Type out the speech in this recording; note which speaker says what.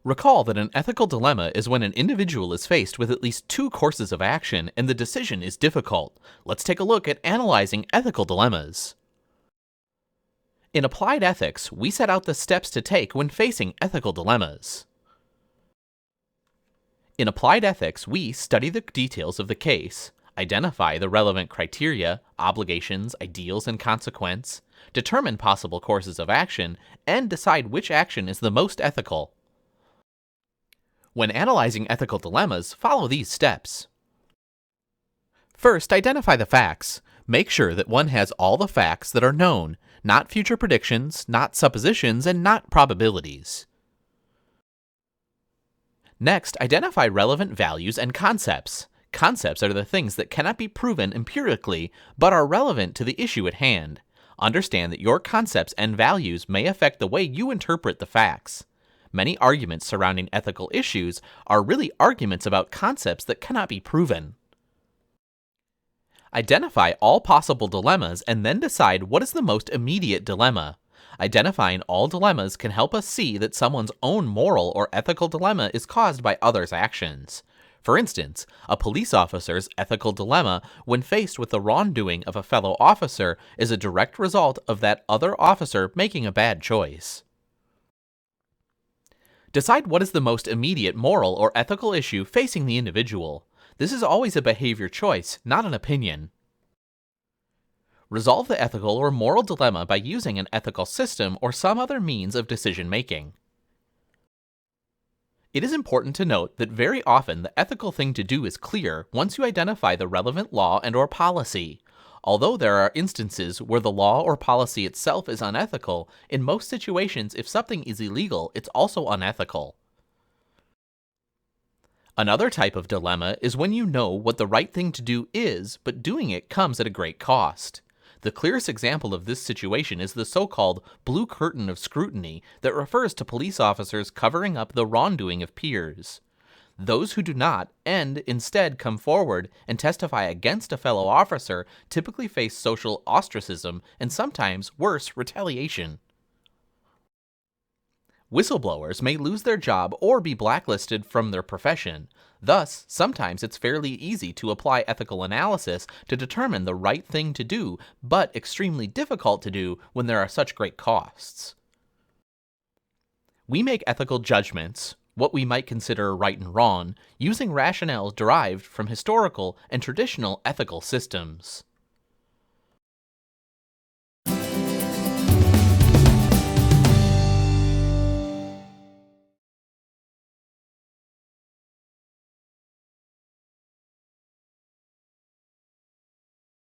Speaker 1: Recall that an ethical dilemma is when an individual is faced with at least two courses of action and the decision is difficult. Let's take a look at analyzing ethical dilemmas. In applied ethics, we set out the steps to take when facing ethical dilemmas. In applied ethics, we study the details of the case, identify the relevant criteria, obligations, ideals, and consequence, determine possible courses of action, and decide which action is the most ethical. When analyzing ethical dilemmas, follow these steps. First, identify the facts. Make sure that one has all the facts that are known, not future predictions, not suppositions, and not probabilities. Next, identify relevant values and concepts. Concepts are the things that cannot be proven empirically, but are relevant to the issue at hand. Understand that your concepts and values may affect the way you interpret the facts. Many arguments surrounding ethical issues are really arguments about concepts that cannot be proven. Identify all possible dilemmas and then decide what is the most immediate dilemma. Identifying all dilemmas can help us see that someone's own moral or ethical dilemma is caused by others' actions. For instance, a police officer's ethical dilemma when faced with the wrongdoing of a fellow officer is a direct result of that other officer making a bad choice. Decide what is the most immediate moral or ethical issue facing the individual. This is always a behavior choice, not an opinion. Resolve the ethical or moral dilemma by using an ethical system or some other means of decision-making. It is important to note that very often the ethical thing to do is clear once you identify the relevant law and/or policy. Although there are instances where the law or policy itself is unethical, in most situations if something is illegal, it's also unethical. Another type of dilemma is when you know what the right thing to do is, but doing it comes at a great cost. The clearest example of this situation is the so-called blue curtain of scrutiny that refers to police officers covering up the wrongdoing of peers. Those who do not, and instead come forward and testify against a fellow officer, typically face social ostracism and sometimes worse, retaliation. Whistleblowers may lose their job or be blacklisted from their profession. Thus, sometimes it's fairly easy to apply ethical analysis to determine the right thing to do, but extremely difficult to do when there are such great costs. We make ethical judgments, what we might consider right and wrong, using rationales derived from historical and traditional ethical systems.